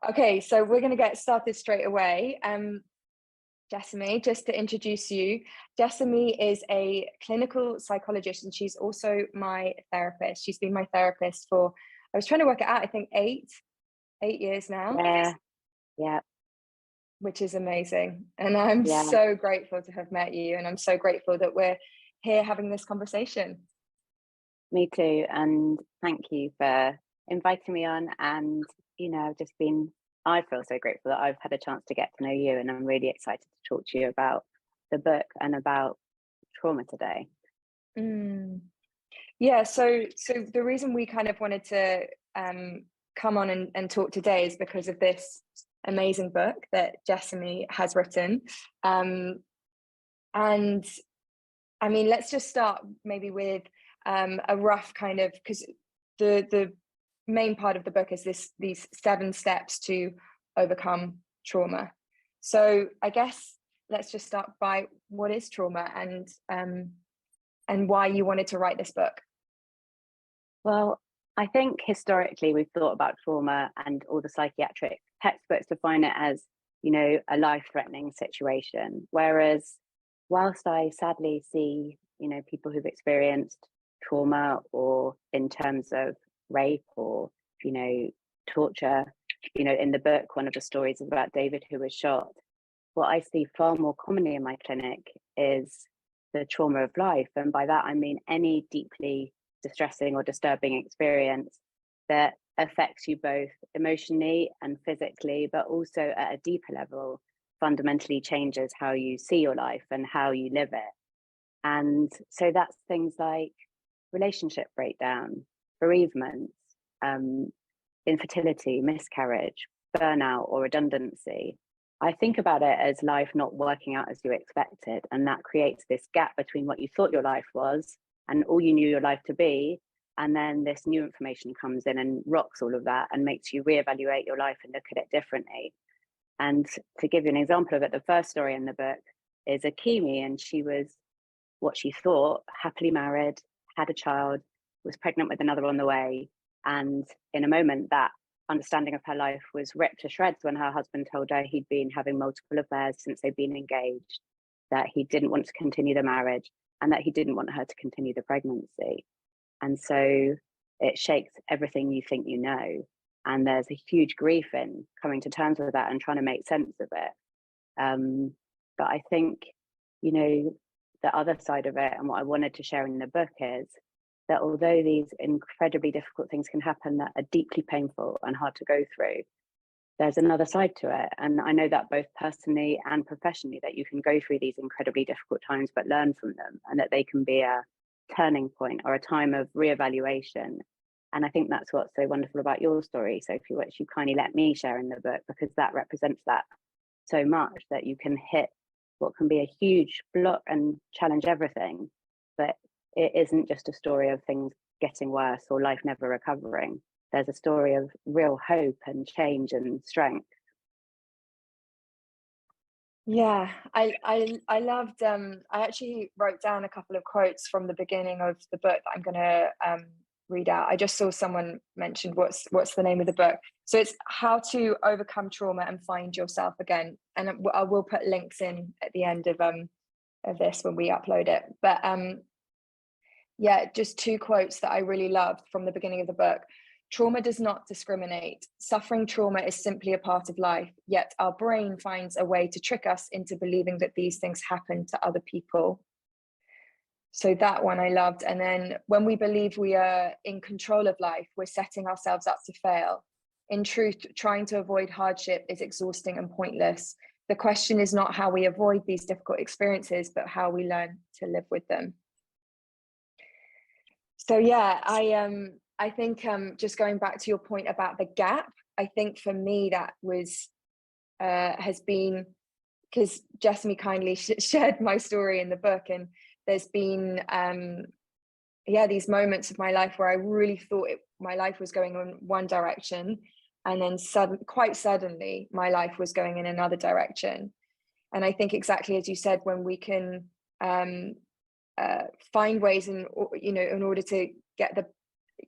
Okay, so we're going to get started straight away. Jessamy, just to introduce you, Jessamy is a clinical psychologist and she's also my therapist. She's been my therapist for, I was trying to work it out, I think eight years now. Yeah, which is amazing. And I'm yeah. so grateful to have met you. And I'm so grateful that we're here having this conversation. Me too. And thank you for inviting me on. And, I feel so grateful that I've had a chance to get to know you. And I'm really excited to talk to you about the book and about trauma today. Yeah, so the reason we kind of wanted to come on and talk today is because of this amazing book that Jessamy has written. And I mean, let's just start maybe with a rough kind of, because the main part of the book is these 7 steps to overcome trauma. So I guess let's just start by what is trauma and why you wanted to write this book. Well, I think historically we've thought about trauma and all the psychiatric textbooks define it as, a life-threatening situation. Whereas whilst I sadly see, people who've experienced trauma or in terms of rape or, torture, in the book, one of the stories is about David who was shot. What I see far more commonly in my clinic is the trauma of life. And by that, I mean any deeply distressing or disturbing experience that affects you both emotionally and physically, but also at a deeper level, fundamentally changes how you see your life and how you live it. And so that's things like relationship breakdown, bereavement, infertility, miscarriage, burnout, or redundancy. I think about it as life not working out as you expected. And that creates this gap between what you thought your life was and all you knew your life to be. And then this new information comes in and rocks all of that and makes you reevaluate your life and look at it differently. And to give you an example of it, the first story in the book is Akimi, and she was what she thought happily married, had a child, was pregnant with another on the way. And in a moment, that understanding of her life was ripped to shreds when her husband told her he'd been having multiple affairs since they'd been engaged, that he didn't want to continue the marriage, and that he didn't want her to continue the pregnancy. And so it shakes everything you think you know. And there's a huge grief in coming to terms with that and trying to make sense of it. But I think, the other side of it, and what I wanted to share in the book is that although these incredibly difficult things can happen that are deeply painful and hard to go through, there's another side to it. And I know that both personally and professionally, that you can go through these incredibly difficult times, but learn from them, and that they can be a turning point or a time of reevaluation. And I think that's what's so wonderful about your story, Sophie, which you kindly let me share in the book, because that represents that so much, that you can hit what can be a huge block and challenge everything. But it isn't just a story of things getting worse or life never recovering. There's a story of real hope and change and strength. Yeah, I loved, I actually wrote down a couple of quotes from the beginning of the book that I'm going to read out. I just saw someone mentioned what's the name of the book. So it's How to Overcome Trauma and Find Yourself Again. And I will put links in at the end of this when we upload it. But yeah, just 2 quotes that I really loved from the beginning of the book. Trauma does not discriminate. Suffering trauma is simply a part of life, yet our brain finds a way to trick us into believing that these things happen to other people. So that one I loved. And then when we believe we are in control of life, we're setting ourselves up to fail. In truth, trying to avoid hardship is exhausting and pointless. The question is not how we avoid these difficult experiences, but how we learn to live with them. So yeah, I think just going back to your point about the gap, I think for me that was has been, because Jessamy kindly shared my story in the book, and there's been these moments of my life where I really thought my life was going in one direction, and then quite suddenly my life was going in another direction. And I think exactly as you said, when we can find ways in order to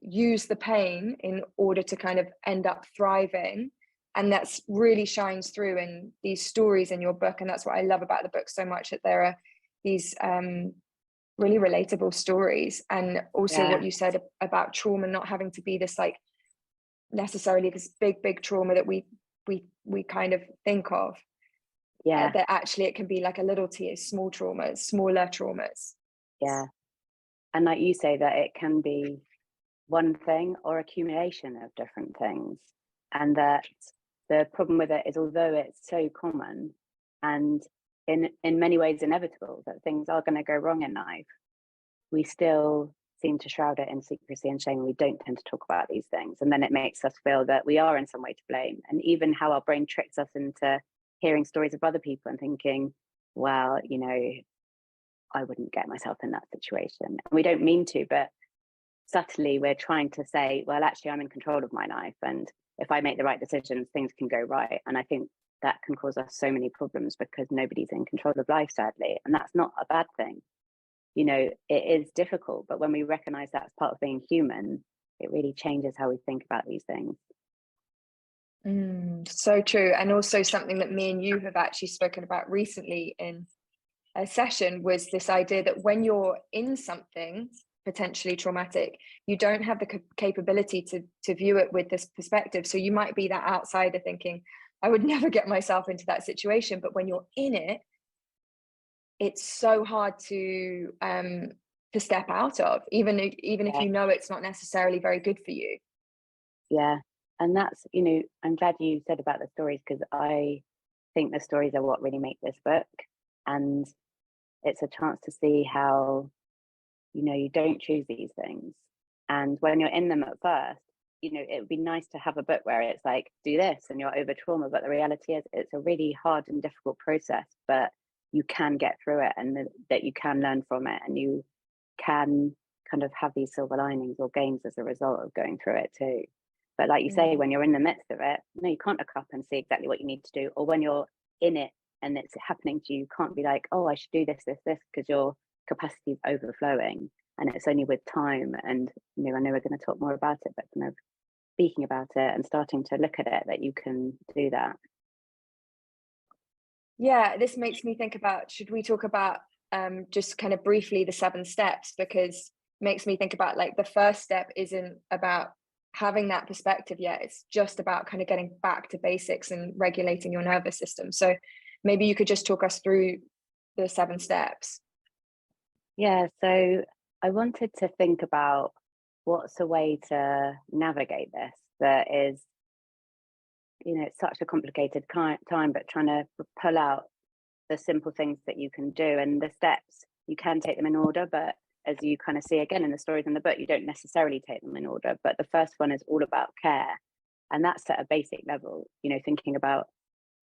use the pain in order to kind of end up thriving, And that's really shines through in these stories in your book. And that's what I love about the book so much, that there are these really relatable stories. And also what you said about trauma not having to be this like necessarily this big trauma that we kind of think of. That actually it can be like a little t, smaller traumas. And like you say, that it can be one thing or accumulation of different things, and that the problem with it is, although it's so common and in many ways inevitable that things are going to go wrong in life, we still seem to shroud it in secrecy and shame. We don't tend to talk about these things, and then it makes us feel that we are in some way to blame. And even how our brain tricks us into hearing stories of other people and thinking, well, you know, I wouldn't get myself in that situation. And we don't mean to, but subtly we're trying to say, well, actually, I'm in control of my life, and if I make the right decisions, things can go right. And I think that can cause us so many problems because nobody's in control of life, sadly. And that's not a bad thing. You know, it is difficult, but when we recognize that's part of being human, it really changes how we think about these things. So true. And also something that me and you have actually spoken about recently in a session was this idea that when you're in something potentially traumatic, you don't have the capability to view it with this perspective. So you might be that outsider thinking, I would never get myself into that situation. But when you're in it, it's so hard to step out of, even if you know it's not necessarily very good for you. And that's, you know, I'm glad you said about the stories, because I think the stories are what really make this book. And it's a chance to see how, you know, you don't choose these things. And when you're in them at first, you know, it would be nice to have a book where it's like, do this and you're over trauma. But the reality is it's a really hard and difficult process, but you can get through it, and that you can learn from it, and you can kind of have these silver linings or gains as a result of going through it too. But like you say, when you're in the midst of it, no, you can't look up and see exactly what you need to do. Or when you're in it and it's happening to you, you can't be like, oh, I should do this, because your capacity is overflowing. And it's only with time, and, you know, I know we're going to talk more about it, but kind of speaking about it and starting to look at it, that you can do that. Yeah, this makes me think about, should we talk about just kind of briefly the 7 steps, because it makes me think about like the first step isn't about having that perspective yet. It's just about kind of getting back to basics and regulating your nervous system. So maybe you could just talk us through the 7 steps. Yeah, so I wanted to think about what's a way to navigate this that is, you know, it's such a complicated time, but trying to pull out the simple things that you can do. And the steps, you can take them in order, but as you kind of see again in the stories in the book, you don't necessarily take them in order. But the first one is all about care. And that's at a basic level, you know, thinking about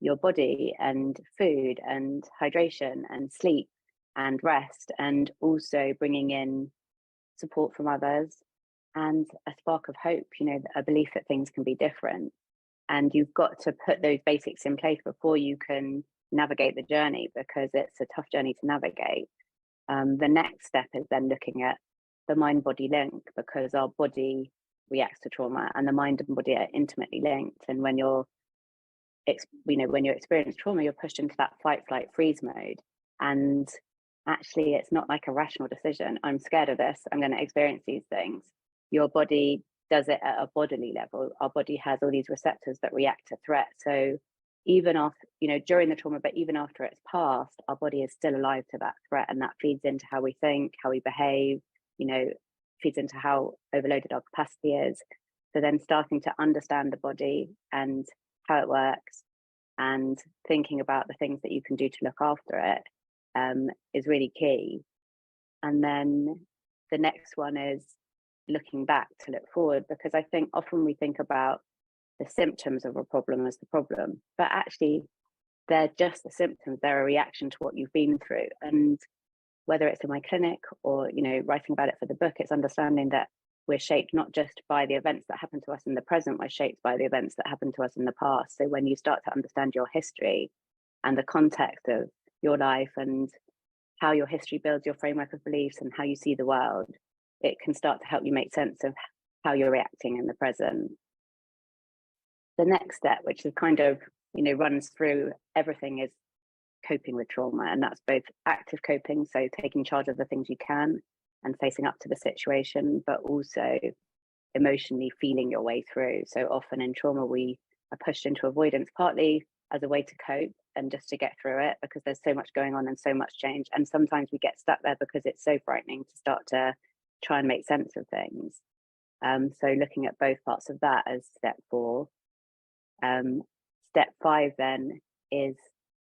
your body and food and hydration and sleep and rest, and also bringing in support from others and a spark of hope, you know, a belief that things can be different. And you've got to put those basics in place before you can navigate the journey, because it's a tough journey to navigate. The next step is then looking at the mind-body link, because our body reacts to trauma and the mind and body are intimately linked. And when you're, you know, when you experience trauma, you're pushed into that fight, flight, freeze mode. And actually, it's not like a rational decision. I'm scared of this, I'm going to experience these things. Your body does it at a bodily level. Our body has all these receptors that react to threat. So even after, you know, during the trauma, but even after it's passed, our body is still alive to that threat, and that feeds into how we think, how we behave, you know, feeds into how overloaded our capacity is. So then starting to understand the body and how it works, and thinking about the things that you can do to look after it is really key. And then the next one is looking back to look forward, because I think often we think about the symptoms of a problem as the problem, but actually they're just the symptoms. They're a reaction to what you've been through. And whether it's in my clinic or, you know, writing about it for the book, it's understanding that we're shaped not just by the events that happen to us in the present, we're shaped by the events that happened to us in the past. So when you start to understand your history and the context of your life and how your history builds your framework of beliefs and how you see the world, it can start to help you make sense of how you're reacting in the present. the next step, which is kind of, runs through everything, is coping with trauma. And that's both active coping, so taking charge of the things you can and facing up to the situation, but also emotionally feeling your way through. So often in trauma, we are pushed into avoidance, partly as a way to cope and just to get through it, because there's so much going on and so much change. And sometimes we get stuck there because it's so frightening to start to try and make sense of things. So looking at both parts of that as step 4. Step 5 then is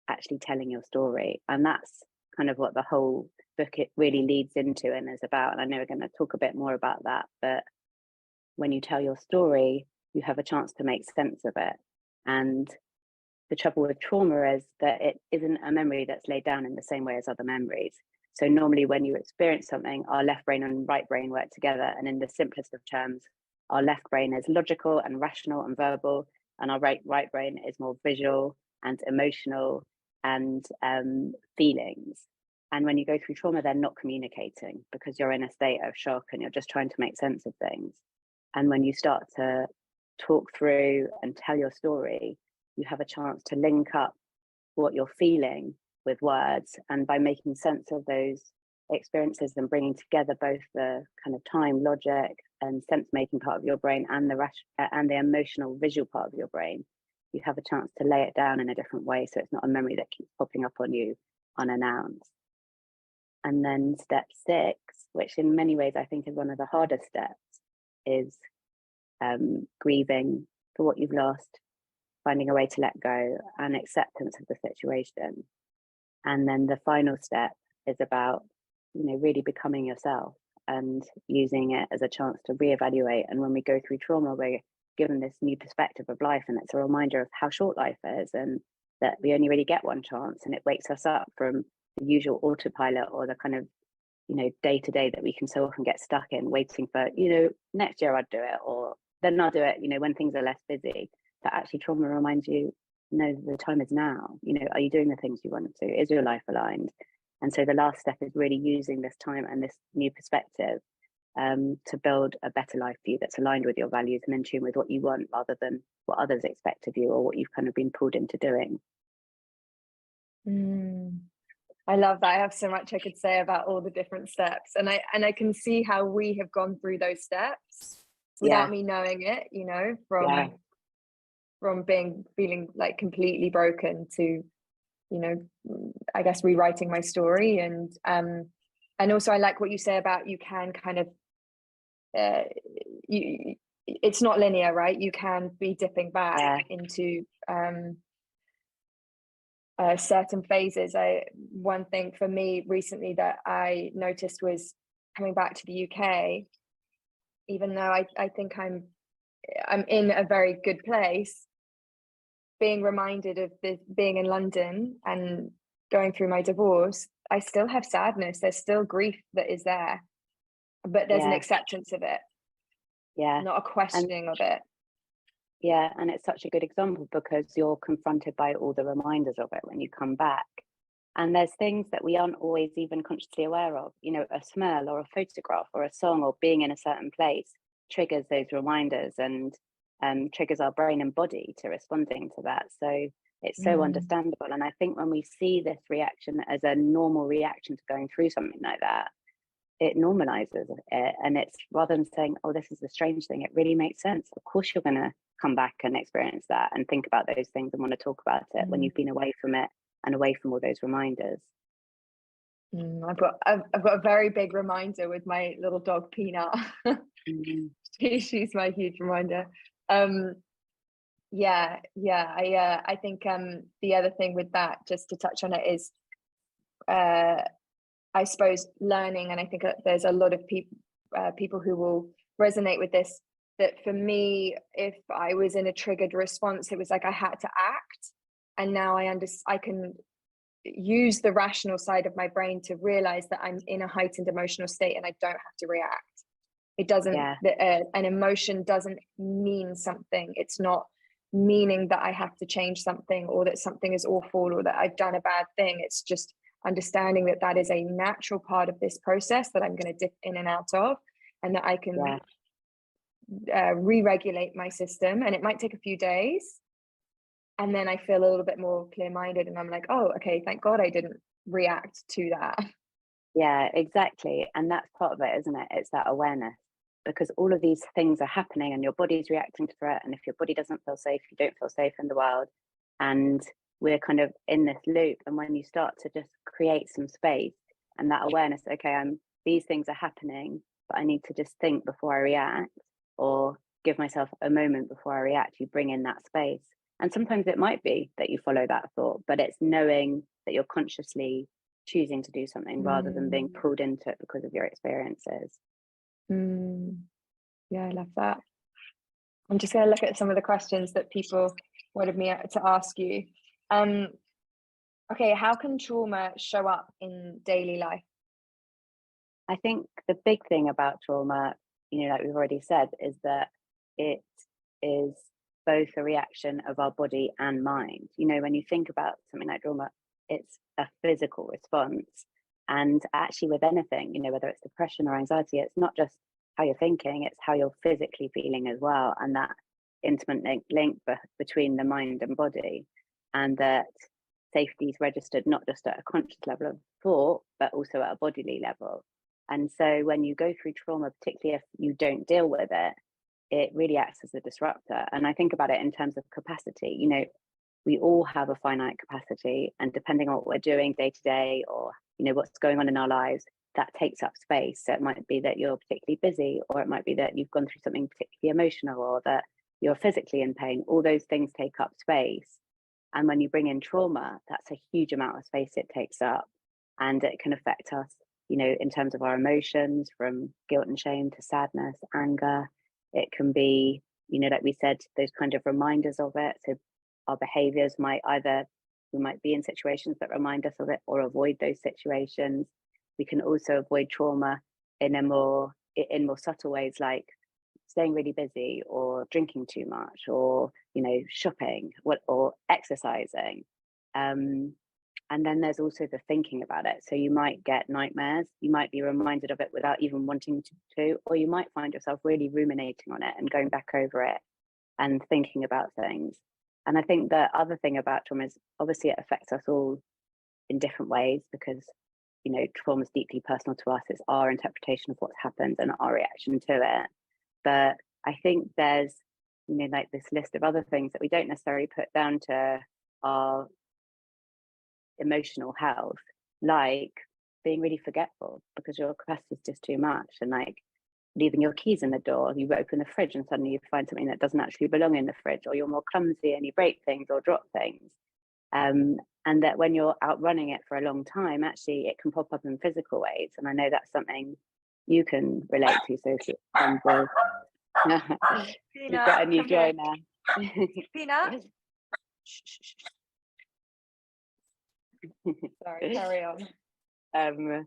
actually telling your story. And that's kind of what the whole book it really leads into and is about. And I know we're going to talk a bit more about that, but when you tell your story, you have a chance to make sense of it. And the trouble with trauma is that it isn't a memory that's laid down in the same way as other memories. So normally when you experience something, our left brain and right brain work together. And in the simplest of terms, our left brain is logical and rational and verbal, and our right brain is more visual and emotional and feelings. And when you go through trauma, they're not communicating because you're in a state of shock and you're just trying to make sense of things. And when you start to talk through and tell your story, you have a chance to link up what you're feeling with words. And by making sense of those experiences and bringing together both the kind of time, logic, and sense-making part of your brain and the emotional, visual part of your brain, you have a chance to lay it down in a different way, so it's not a memory that keeps popping up on you unannounced. And then step 6, which in many ways I think is one of the hardest steps, is grieving for what you've lost, finding a way to let go, and acceptance of the situation. And then the final step is about, really becoming yourself and using it as a chance to reevaluate. And when we go through trauma, we're given this new perspective of life, and it's a reminder of how short life is and that we only really get one chance. And it wakes us up from the usual autopilot or the kind of, day to day that we can so often get stuck in, waiting for, next year I'd do it, or then I'll do it, when things are less busy. But actually trauma reminds you, no, the time is now. Are you doing the things you want to? Is your life aligned? And so the last step is really using this time and this new perspective to build a better life for you that's aligned with your values and in tune with what you want, rather than what others expect of you or what you've kind of been pulled into doing. I love that. I have so much I could say about all the different steps, and I can see how we have gone through those steps without me knowing it, from feeling like completely broken to, I guess rewriting my story. And also I like what you say about you can kind of it's not linear, right? You can be dipping back into certain phases. One thing for me recently that I noticed was coming back to the UK, even though I think I'm in a very good place, being reminded of being in London and going through my divorce, I still have sadness. There's still grief that is there, but there's an acceptance of it, not a questioning of it. Yeah, and it's such a good example because you're confronted by all the reminders of it when you come back. And there's things that we aren't always even consciously aware of. A smell or a photograph or a song or being in a certain place triggers those reminders and triggers our brain and body to responding to that. So it's so understandable. And I think when we see this reaction as a normal reaction to going through something like that, it normalizes it. And it's, rather than saying, oh, this is a strange thing, it really makes sense. Of course you're going to come back and experience that and think about those things and want to talk about it when you've been away from it and away from all those reminders. I've got a very big reminder with my little dog Peanut. She's my huge reminder. I think the other thing with that, just to touch on it, is I suppose learning, and I think there's a lot of people who will resonate with this, that for me, if I was in a triggered response, it was like I had to act. And now I can use the rational side of my brain to realize that I'm in a heightened emotional state and I don't have to react. It doesn't, an emotion doesn't mean something. It's not meaning that I have to change something or that something is awful or that I've done a bad thing. It's just understanding that that is a natural part of this process that I'm going to dip in and out of, and that I can re-regulate my system, and it might take a few days, and then I feel a little bit more clear-minded, and I'm like, oh, okay, thank God I didn't react to that. Yeah, exactly. And that's part of it, isn't it? It's that awareness, because all of these things are happening and your body's reacting to threat. And if your body doesn't feel safe, you don't feel safe in the world. And we're kind of in this loop. And when you start to just create some space and that awareness, okay, these things are happening, but I need to just think before I react, or give myself a moment before I react, you bring in that space. And sometimes it might be that you follow that thought, but it's knowing that you're consciously choosing to do something rather than being pulled into it because of your experiences. Yeah, I love that. I'm just going to look at some of the questions that people wanted me to ask you. Okay, how can trauma show up in daily life? I think the big thing about trauma, like we've already said, is that it is both a reaction of our body and mind. When you think about something like trauma, it's a physical response. And actually with anything, whether it's depression or anxiety, it's not just how you're thinking, it's how you're physically feeling as well. And that intimate link between the mind and body, and that safety is registered not just at a conscious level of thought, but also at a bodily level. And so when you go through trauma, particularly if you don't deal with it, it really acts as a disruptor. And I think about it in terms of capacity. We all have a finite capacity, and depending on what we're doing day to day, or what's going on in our lives, that takes up space. So it might be that you're particularly busy, or it might be that you've gone through something particularly emotional, or that you're physically in pain. All those things take up space. And when you bring in trauma, that's a huge amount of space it takes up, and it can affect us, in terms of our emotions, from guilt and shame to sadness, anger. It can be, like we said, those kind of reminders of it. So our behaviors we might be in situations that remind us of it, or avoid those situations. We can also avoid trauma in more subtle ways, like staying really busy, or drinking too much, or shopping, or exercising. And then there's also the thinking about it. So you might get nightmares, you might be reminded of it without even wanting to, or you might find yourself really ruminating on it and going back over it and thinking about things. And I think the other thing about trauma is, obviously it affects us all in different ways, because trauma is deeply personal to us. It's our interpretation of what's happened and our reaction to it. But I think there's like this list of other things that we don't necessarily put down to our emotional health, like being really forgetful because your capacity is just too much, and like leaving your keys in the door. You open the fridge and suddenly you find something that doesn't actually belong in the fridge, or you're more clumsy and you break things or drop things. And that when you're out running it for a long time, actually it can pop up in physical ways. And I know that's something you can relate to, Sophie. You've got a new joiner. Peanut. Sorry, carry on.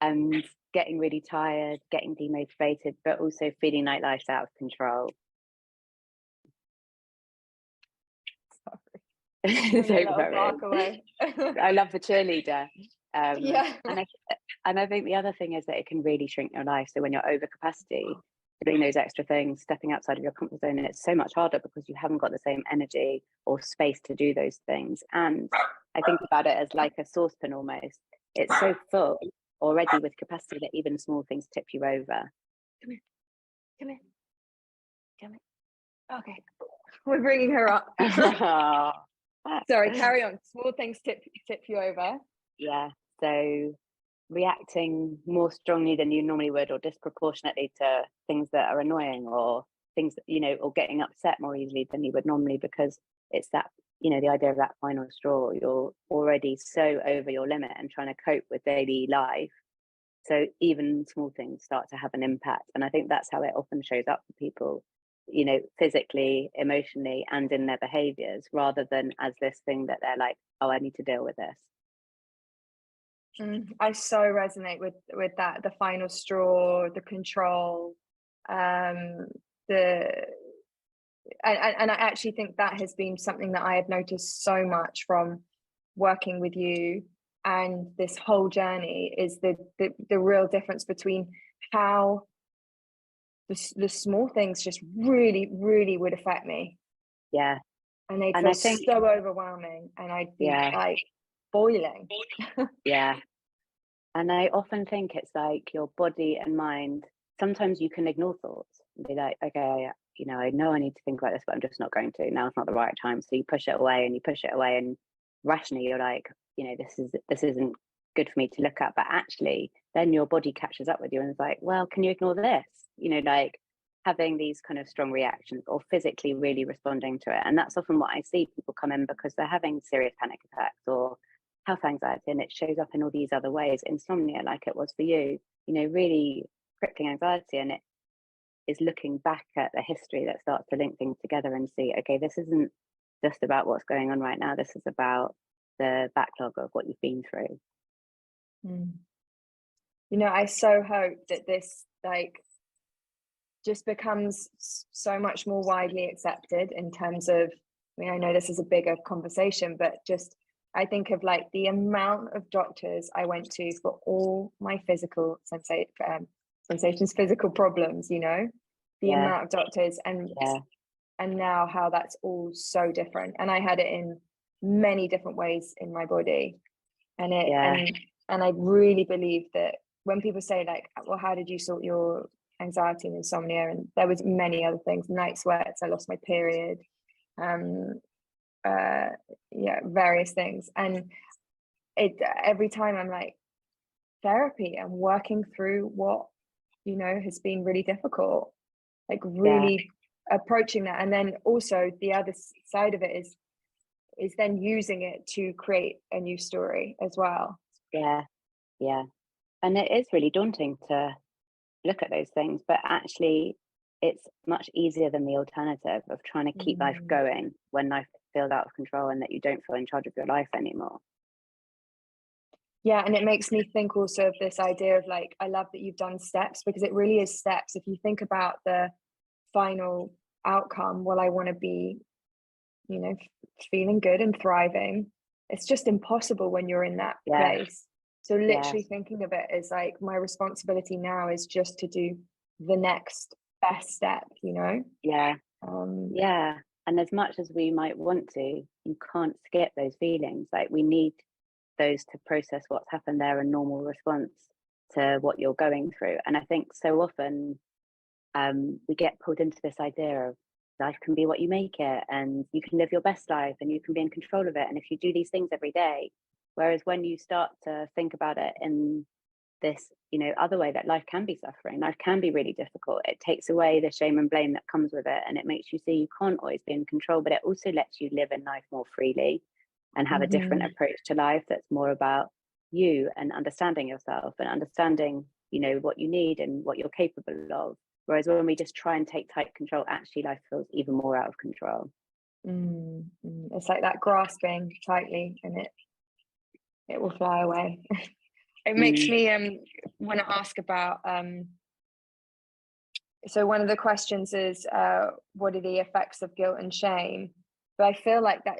And getting really tired, getting demotivated, but also feeling like life's out of control. Bark away. I love the cheerleader. Yeah. And I think the other thing is that it can really shrink your life. So when you're over capacity, doing those extra things, stepping outside of your comfort zone, and it's so much harder because you haven't got the same energy or space to do those things. And I think about it as like a saucepan almost. It's so full already with capacity that even small things tip you over. Come here. Okay, we're bringing her up. Sorry, carry on. Small things tip you over. Yeah, so reacting more strongly than you normally would, or disproportionately to things that are annoying, or things that, or getting upset more easily than you would normally, because it's that, the idea of that final straw. You're already so over your limit and trying to cope with daily life. So even small things start to have an impact. And I think that's how it often shows up for people, physically, emotionally, and in their behaviors, rather than as this thing that they're like, oh, I need to deal with this. I so resonate with that, the final straw, the control, and I actually think that has been something that I have noticed so much from working with you and this whole journey, is the real difference between how the small things just really, really would affect me. Yeah. And they'd And feel I think, so overwhelming, and I'd be yeah, like boiling. yeah. And I often think it's like your body and mind, sometimes you can ignore thoughts and be like, okay, I know I need to think about this, but I'm just not going to. Now it's not the right time. So you push it away and you push it away, and rationally you're like, this isn't good for me to look at. But actually, then your body catches up with you and is like, well, can you ignore this? Like having these kind of strong reactions or physically really responding to it. And that's often what I see people come in because they're having serious panic attacks or health anxiety, and it shows up in all these other ways. Insomnia, like it was for you, really crippling anxiety, and it is looking back at the history that starts to link things together and see, okay, this isn't just about what's going on right now. This is about the backlog of what you've been through. I so hope that this just becomes so much more widely accepted in terms of, I know this is a bigger conversation, but just I think of the amount of doctors I went to for all my physical sensations, physical problems, the Yeah. amount of doctors, and now how that's all so different. And I had it in many different ways in my body. And and I really believe that when people say well, how did you sort your anxiety and insomnia? And there was many other things, night sweats, I lost my period, various things. And every time I'm like, therapy and working through what has been really difficult, really approaching that. And then also the other side of it is then using it to create a new story as well. Yeah. And it is really daunting to look at those things, but actually it's much easier than the alternative of trying to keep life going when life feels out of control and that you don't feel in charge of your life anymore. Yeah, and it makes me think also of this idea of I love that you've done steps, because it really is steps. If you think about the final outcome, well, I want to be, feeling good and thriving. It's just impossible when you're in that place. So literally thinking of it as my responsibility now is just to do the next best step, Yeah. And as much as we might want to, you can't skip those feelings. We need those to process what's happened. They're a normal response to what you're going through. And I think so often we get pulled into this idea of life can be what you make it, and you can live your best life and you can be in control of it. And if you do these things every day, whereas when you start to think about it in this, other way, that life can be suffering, life can be really difficult. It takes away the shame and blame that comes with it. And it makes you see you can't always be in control, but it also lets you live in life more freely and have a different approach to life that's more about you and understanding yourself and understanding, what you need and what you're capable of. Whereas when we just try and take tight control, actually life feels even more out of control. It's like that grasping tightly and it will fly away. It makes me want to ask about so one of the questions is what are the effects of guilt and shame? But I feel like that,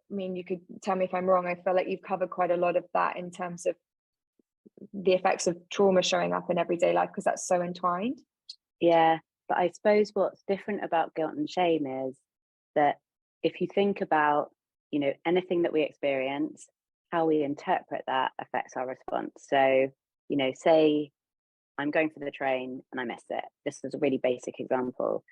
you could tell me if I'm wrong, I feel like you've covered quite a lot of that in terms of the effects of trauma showing up in everyday life, because that's so entwined. Yeah, but I suppose what's different about guilt and shame is that if you think about, anything that we experience, how we interpret that affects our response. So, say I'm going for the train and I miss it. This is a really basic example.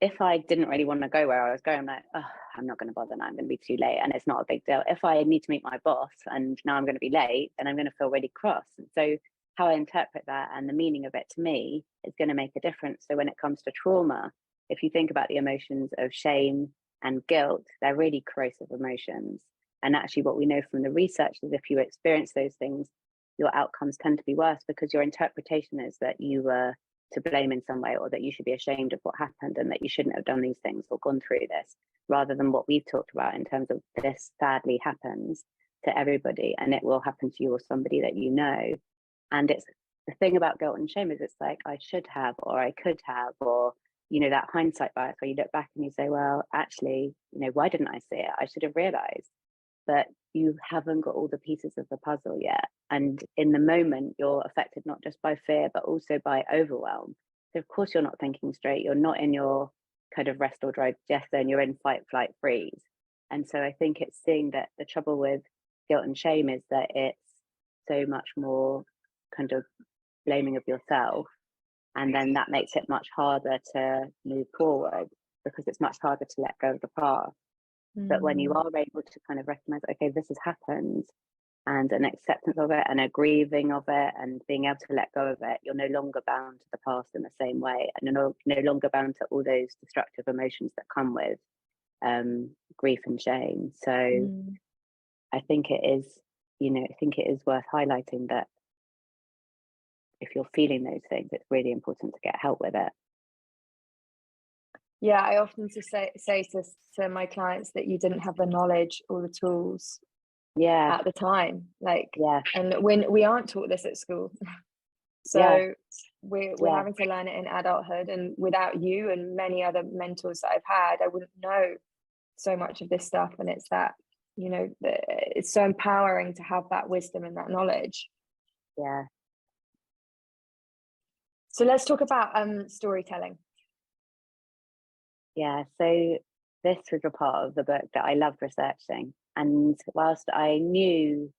If I didn't really want to go where I was going, I'm like, oh, I'm not going to bother now, I'm going to be too late. And it's not a big deal. If I need to meet my boss and now I'm going to be late, then I'm going to feel really cross. And so how I interpret that and the meaning of it to me is going to make a difference. So when it comes to trauma, if you think about the emotions of shame and guilt, they're really corrosive emotions. And actually what we know from the research is if you experience those things, your outcomes tend to be worse because your interpretation is that you were to blame in some way, or that you should be ashamed of what happened and that you shouldn't have done these things or gone through this, rather than what we've talked about in terms of this sadly happens to everybody and it will happen to you or somebody that you know. And it's the thing about guilt and shame is it's like I should have, or I could have, or that hindsight bias where you look back and you say, well, actually, why didn't I see it? I should have realized. But you haven't got all the pieces of the puzzle yet. And in the moment, you're affected not just by fear, but also by overwhelm. So of course you're not thinking straight. You're not in your kind of rest or digest zone. You're in fight, flight, freeze. And so I think it's seeing that the trouble with guilt and shame is that it's so much more kind of blaming of yourself. And then that makes it much harder to move forward, because it's much harder to let go of the past. But when you are able to kind of recognize, okay, this has happened, and an acceptance of it and a grieving of it and being able to let go of it, you're no longer bound to the past in the same way, and you're no longer bound to all those destructive emotions that come with grief and shame. So I think it is, I think it is worth highlighting that if you're feeling those things, it's really important to get help with it. Yeah, I often say to my clients that you didn't have the knowledge or the tools at the time, and when we aren't taught this at school. So we're having to learn it in adulthood, and without you and many other mentors that I've had, I wouldn't know so much of this stuff. And it's that, it's so empowering to have that wisdom and that knowledge. So let's talk about storytelling. So this was a part of the book that I loved researching. And whilst I knew,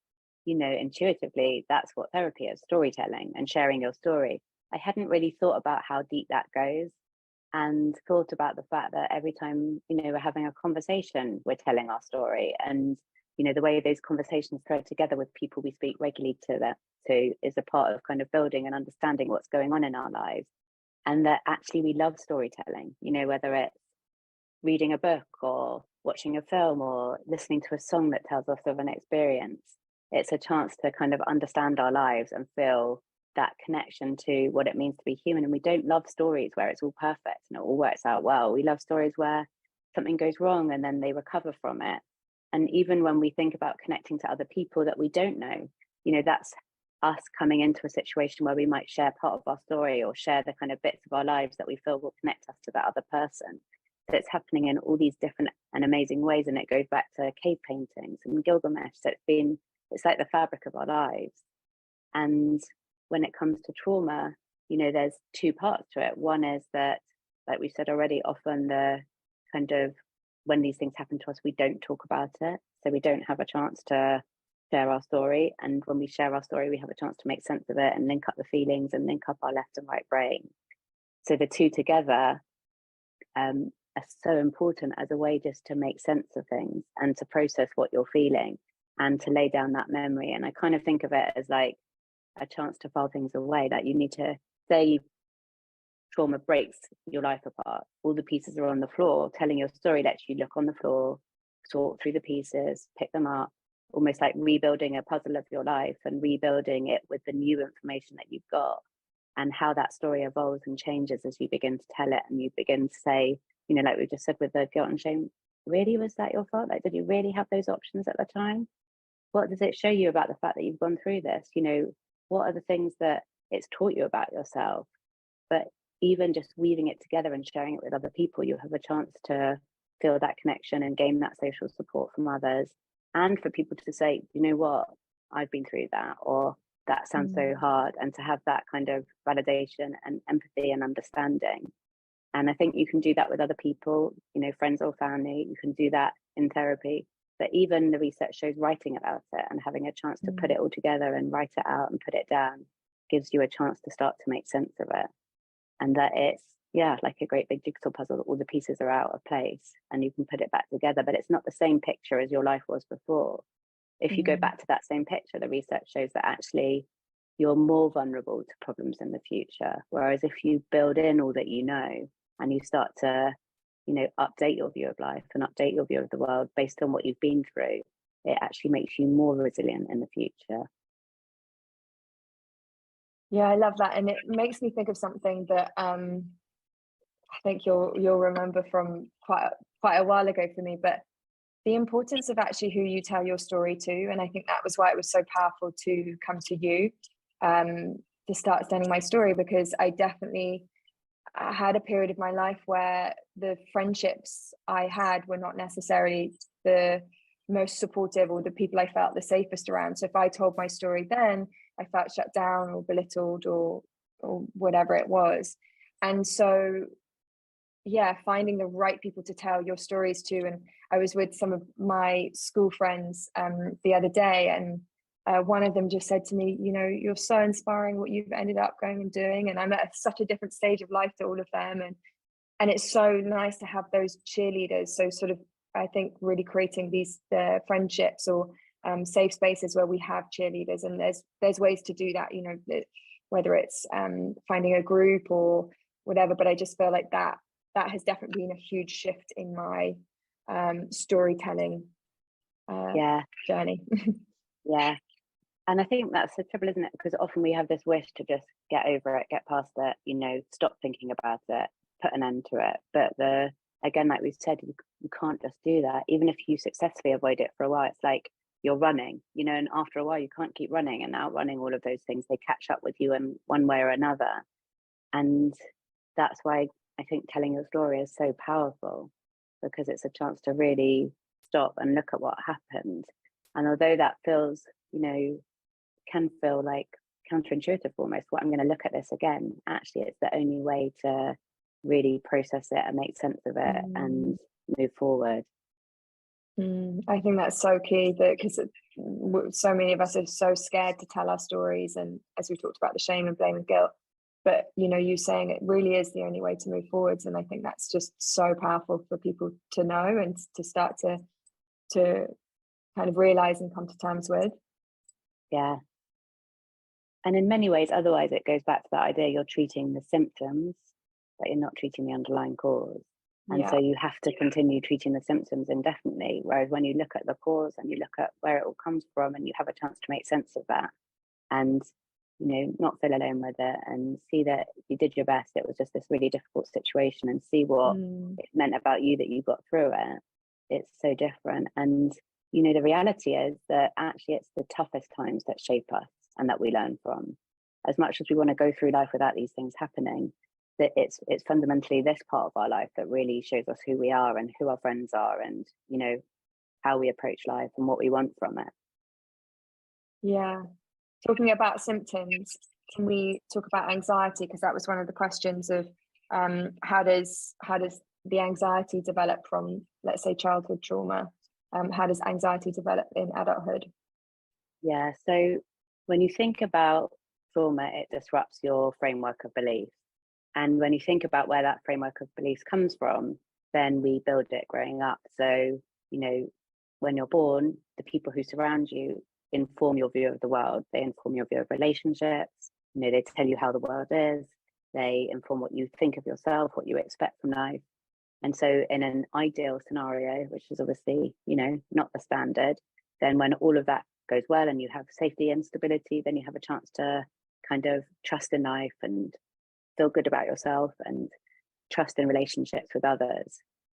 intuitively, that's what therapy is, storytelling and sharing your story, I hadn't really thought about how deep that goes, and thought about the fact that every time, we're having a conversation, we're telling our story. And, the way those conversations thread together with people we speak regularly to is a part of kind of building and understanding what's going on in our lives. And that actually we love storytelling, whether it's reading a book or watching a film or listening to a song that tells us of an experience. It's a chance to kind of understand our lives and feel that connection to what it means to be human. And we don't love stories where it's all perfect and it all works out well. We love stories where something goes wrong and then they recover from it. And even when we think about connecting to other people that we don't know, that's us coming into a situation where we might share part of our story or share the kind of bits of our lives that we feel will connect us to that other person. So it's happening in all these different and amazing ways. And it goes back to cave paintings and Gilgamesh. So it's like the fabric of our lives. And when it comes to trauma, there's two parts to it. One is that, like we said already, often the kind of, when these things happen to us, we don't talk about it. So we don't have a chance to share our story. And when we share our story, we have a chance to make sense of it and link up the feelings and link up our left and right brain. So the two together are so important as a way just to make sense of things and to process what you're feeling and to lay down that memory. And I kind of think of it as like a chance to file things away. That you need to say trauma breaks your life apart. All the pieces are on the floor. Telling your story lets you look on the floor, sort through the pieces, pick them up, almost like rebuilding a puzzle of your life and rebuilding it with the new information that you've got, and how that story evolves and changes as you begin to tell it. And you begin to say, like we just said with the guilt and shame, really, was that your fault? Like, did you really have those options at the time? What does it show you about the fact that you've gone through this? What are the things that it's taught you about yourself? But even just weaving it together and sharing it with other people, you have a chance to feel that connection and gain that social support from others. And for people to say, you know what, I've been through that, or that sounds so hard, and to have that kind of validation and empathy and understanding. And I think you can do that with other people, friends or family. You can do that in therapy. But even the research shows writing about it and having a chance to put it all together and write it out and put it down gives you a chance to start to make sense of it. And that it's, like a great big jigsaw puzzle, all the pieces are out of place and you can put it back together, but it's not the same picture as your life was before. If you go back to that same picture, the research shows that actually you're more vulnerable to problems in the future. Whereas if you build in all that you know and you start to, update your view of life and update your view of the world based on what you've been through, it actually makes you more resilient in the future. Yeah, I love that. And it makes me think of something that I think you'll remember from quite a while ago for me, but the importance of actually who you tell your story to. And I think that was why it was so powerful to come to you to start telling my story, because I definitely had a period of my life where the friendships I had were not necessarily the most supportive or the people I felt the safest around. So if I told my story then, I felt shut down or belittled or whatever it was. And so, yeah, finding the right people to tell your stories to. And I was with some of my school friends the other day, and one of them just said to me, you know, you're so inspiring what you've ended up going and doing. And I'm at such a different stage of life to all of them. And it's so nice to have those cheerleaders. So sort of, I think really creating these friendships or safe spaces where we have cheerleaders, and there's ways to do that, you know, whether it's finding a group or whatever. But I just feel like that has definitely been a huge shift in my storytelling journey. Yeah. And I think that's the trouble, isn't it? Because often we have this wish to just get over it, get past it, you know, stop thinking about it, put an end to it. But again, like we've said, you can't just do that. Even if you successfully avoid it for a while, it's like you're running, you know, and after a while you can't keep running and outrunning all of those things. They catch up with you in one way or another. And that's why I think telling your story is so powerful, because it's a chance to really stop and look at what happened. And although that feels, you know, can feel like counterintuitive almost, what I'm going to look at this again, actually it's the only way to really process it and make sense of it and move forward. I think that's so key, that because so many of us are so scared to tell our stories, and as we talked about, the shame and blame and guilt, but you know, you saying it really is the only way to move forwards. And I think that's just so powerful for people to know and to start to kind of realize and come to terms with. Yeah. And in many ways, otherwise it goes back to that idea you're treating the symptoms, but you're not treating the underlying cause. And so you have to continue treating the symptoms indefinitely. Whereas when you look at the cause and you look at where it all comes from, and you have a chance to make sense of that, and you know, not feel alone with it, and see that you did your best, it was just this really difficult situation, and see what it meant about you that you got through it. It's so different. And you know, the reality is that actually it's the toughest times that shape us and that we learn from. As much as we want to go through life without these things happening, that it's fundamentally this part of our life that really shows us who we are and who our friends are, and you know, how we approach life and what we want from it. Yeah. Talking about symptoms, can we talk about anxiety? Because that was one of the questions of how does the anxiety develop from, let's say, childhood trauma? How does anxiety develop in adulthood? Yeah, so when you think about trauma, it disrupts your framework of belief. And when you think about where that framework of beliefs comes from, then we build it growing up. So, you know, when you're born, the people who surround you inform your view of the world. They inform your view of relationships. You know, they tell you how the world is. They inform what you think of yourself, what you expect from life. And so in an ideal scenario, which is obviously, you know, not the standard, then when all of that goes well and you have safety and stability, then you have a chance to kind of trust in life and feel good about yourself and trust in relationships with others.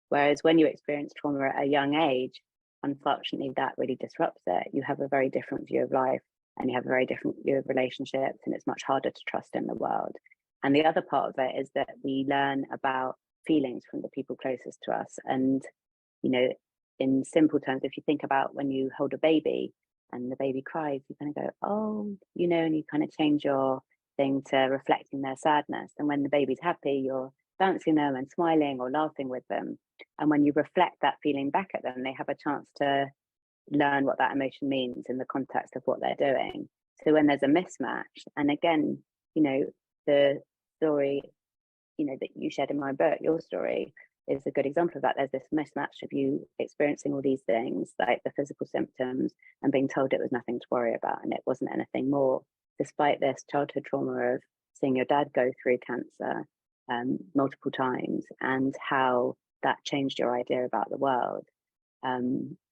Whereas when you experience trauma at a young age, unfortunately, that really disrupts it. You have a very different view of life, and you have a very different view of relationships, and it's much harder to trust in the world. And the other part of it is that we learn about feelings from the people closest to us. And, you know, in simple terms, if you think about when you hold a baby and the baby cries, you kind of go, oh, you know, and you kind of change your thing to reflecting their sadness. And when the baby's happy, you're bouncing them and smiling or laughing with them. And when you reflect that feeling back at them, they have a chance to learn what that emotion means in the context of what they're doing. So when there's a mismatch, and again, you know, the story, you know, that you shared in my book, your story is a good example of that. There's this mismatch of you experiencing all these things, like the physical symptoms, and being told it was nothing to worry about and it wasn't anything more, despite this childhood trauma of seeing your dad go through cancer multiple times, and how that changed your idea about the world.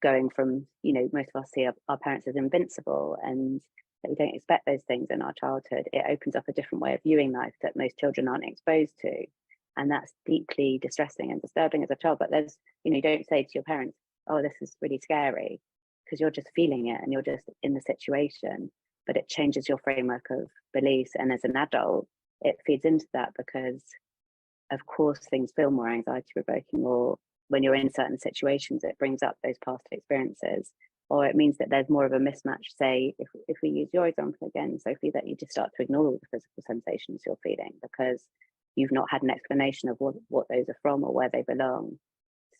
Going from, you know, most of us see our parents as invincible and that we don't expect those things in our childhood. It opens up a different way of viewing life that most children aren't exposed to. And that's deeply distressing and disturbing as a child. But there's, you know, you don't say to your parents, oh, this is really scary, because you're just feeling it and you're just in the situation. But it changes your framework of beliefs. And as an adult, it feeds into that, because of course things feel more anxiety provoking, or when you're in certain situations, it brings up those past experiences, or it means that there's more of a mismatch. Say, if we use your example again, Sophie, that you just start to ignore all the physical sensations you're feeling because you've not had an explanation of what those are from or where they belong.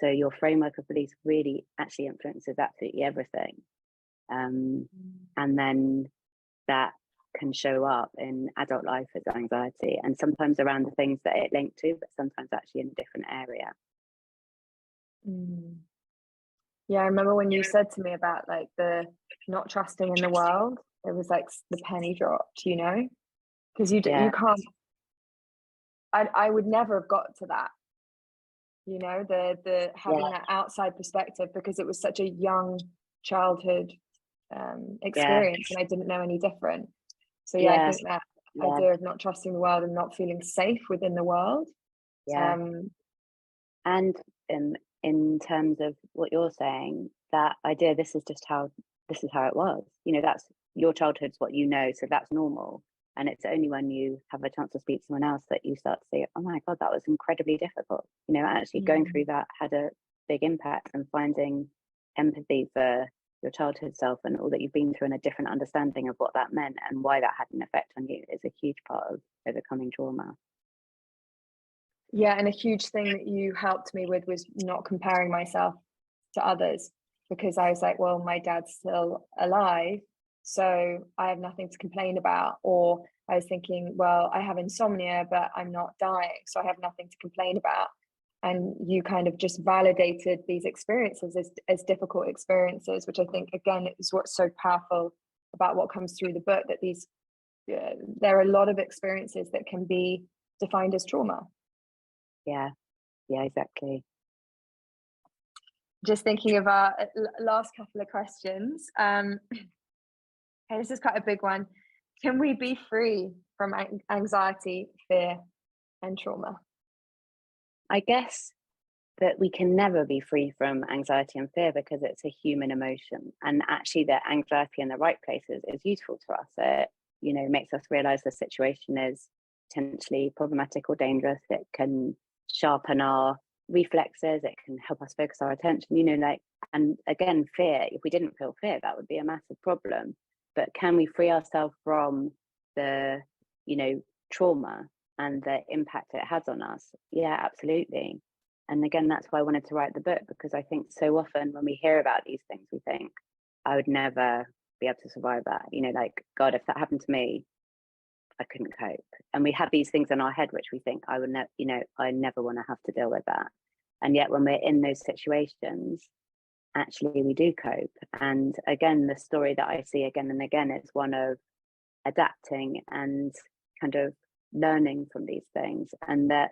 So your framework of beliefs really actually influences absolutely everything. And then that can show up in adult life as anxiety, and sometimes around the things that it linked to, but sometimes actually in a different area. Yeah, I remember when you said to me about like the not trusting in the world, it was like the penny dropped, you know, because you can't, I would never have got to that, you know, the having that outside perspective, because it was such a young childhood experience, and I didn't know any different. So I think that idea of not trusting the world and not feeling safe within the world. And in terms of what you're saying, that idea, this is how it was, you know, that's your childhood's what you know, so that's normal. And it's only when you have a chance to speak to someone else that you start to say, oh my God, that was incredibly difficult. You know, actually going through that had a big impact, and finding empathy for your childhood self and all that you've been through, and a different understanding of what that meant and why that had an effect on you is a huge part of overcoming trauma. Yeah, and a huge thing that you helped me with was not comparing myself to others, because I was like, well, my dad's still alive, so I have nothing to complain about. Or I was thinking, well, I have insomnia, but I'm not dying, so I have nothing to complain about. And you kind of just validated these experiences as difficult experiences, which I think, again, is what's so powerful about what comes through the book, that there are a lot of experiences that can be defined as trauma. Yeah, exactly. Just thinking of our last couple of questions. Okay, this is quite a big one. Can we be free from anxiety, fear, and trauma? I guess that we can never be free from anxiety and fear, because it's a human emotion, and actually the anxiety in the right places is useful to us. It, you know, makes us realize the situation is potentially problematic or dangerous. It can sharpen our reflexes, it can help us focus our attention, you know, like, and again, fear, if we didn't feel fear, that would be a massive problem. But can we free ourselves from the, you know, trauma and the impact it has on us? Yeah, absolutely. And again, that's why I wanted to write the book, because I think so often when we hear about these things, we think, I would never be able to survive that. You know, like, God, if that happened to me, I couldn't cope. And we have these things in our head which we think, I would never, you know, I never want to have to deal with that. And yet when we're in those situations, actually we do cope. And again, the story that I see again and again is one of adapting and kind of learning from these things. And that,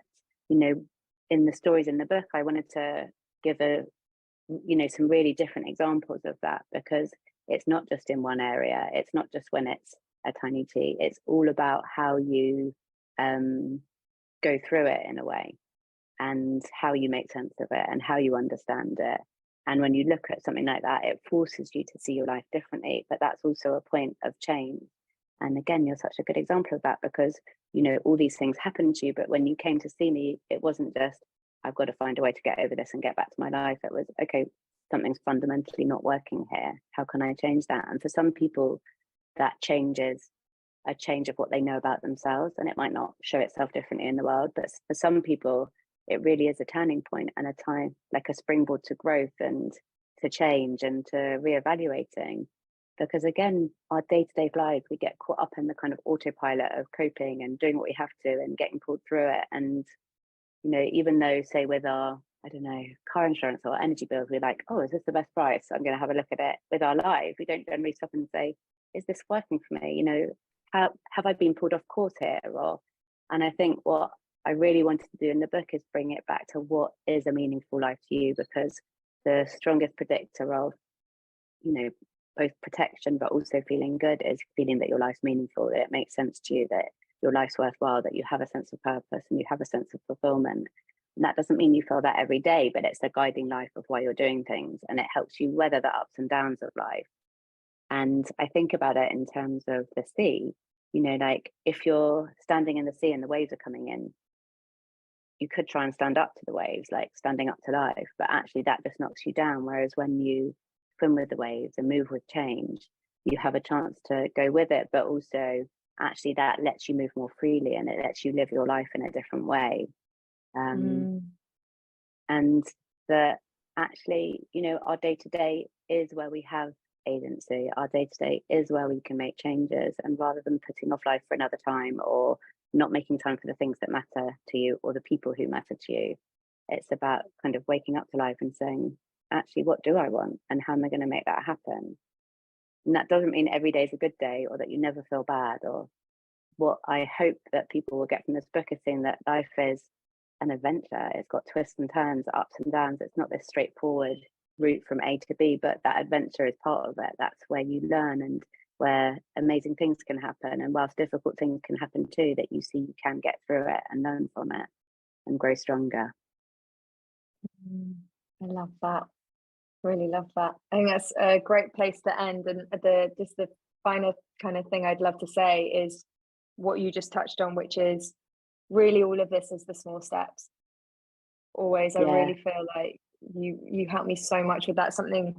you know, in the stories in the book, I wanted to give some really different examples of that, because it's not just in one area. It's not just when it's a tiny T. It's all about how you go through it in a way, and how you make sense of it and how you understand it. And when you look at something like that, it forces you to see your life differently. But that's also a point of change. And again, you're such a good example of that, because, you know, all these things happened to you, but when you came to see me, it wasn't just, I've got to find a way to get over this and get back to my life. It was, okay, something's fundamentally not working here. How can I change that? And for some people, that change is a change of what they know about themselves, and it might not show itself differently in the world. But for some people, it really is a turning point and a time, like a springboard to growth and to change and to reevaluating. Because again, our day-to-day lives, we get caught up in the kind of autopilot of coping and doing what we have to and getting pulled through it. And, you know, even though, say, with our, I don't know, car insurance or energy bills, we're like, oh, is this the best price? I'm going to have a look at it. With our lives, we don't generally stop and say, is this working for me? You know, have I been pulled off course here? And I think what I really wanted to do in the book is bring it back to what is a meaningful life to you, because the strongest predictor of, you know, both protection but also feeling good is feeling that your life's meaningful, that it makes sense to you, that your life's worthwhile, that you have a sense of purpose and you have a sense of fulfillment. And that doesn't mean you feel that every day, but it's a guiding life of why you're doing things, and it helps you weather the ups and downs of life. And I think about it in terms of the sea, you know, like if you're standing in the sea and the waves are coming in, you could try and stand up to the waves, like standing up to life, but actually that just knocks you down. Whereas when you swim with the waves and move with change, you have a chance to go with it, but also actually that lets you move more freely and it lets you live your life in a different way. And that actually, you know, our day to day is where we have agency. Our day to day is where we can make changes. And rather than putting off life for another time or not making time for the things that matter to you or the people who matter to you, it's about kind of waking up to life and saying, actually, what do I want? And how am I going to make that happen? And that doesn't mean every day is a good day or that you never feel bad. Or what I hope that people will get from this book is seeing that life is an adventure. It's got twists and turns, ups and downs. It's not this straightforward route from A to B, but that adventure is part of it. That's where you learn and where amazing things can happen. And whilst difficult things can happen too, that you see you can get through it and learn from it and grow stronger. I love that. Really love that. I think that's a great place to end. And the final kind of thing I'd love to say is what you just touched on, which is really all of this is the small steps. Always, I really feel like you helped me so much with that. Something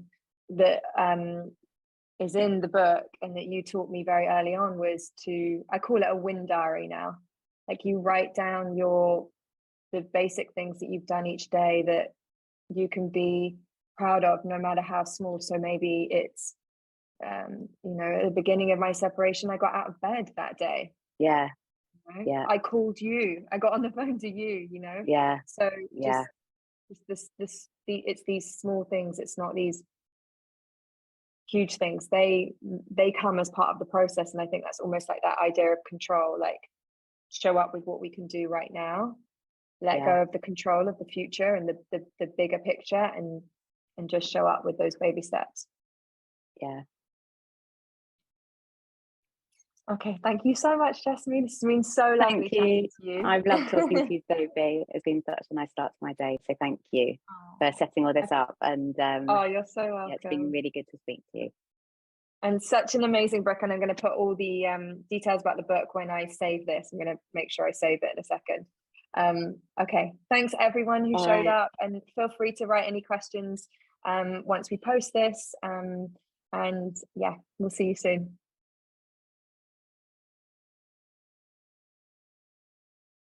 that is in the book and that you taught me very early on was I call it a win diary now. Like you write down the basic things that you've done each day that you can be proud of, no matter how small. So maybe it's you know, at the beginning of my separation, I got out of bed that day. I called you, I got on the phone to you, you know. So it's these small things, it's not these huge things. They come as part of the process. And I think that's almost like that idea of control, like show up with what we can do right now, let go of the control of the future and the bigger picture, and just show up with those baby steps. Okay, thank you so much, Jessamy. This has been so lovely talking to you. I've loved talking to you, Sophie. It's been such a nice start to my day. So thank you for setting all this up. And you're so welcome. It's been really good to speak to you. And such an amazing book. And I'm going to put all the details about the book when I save this. I'm going to make sure I save it in a second. Okay, thanks everyone who showed up, and feel free to write any questions once we post this. And yeah, we'll see you soon.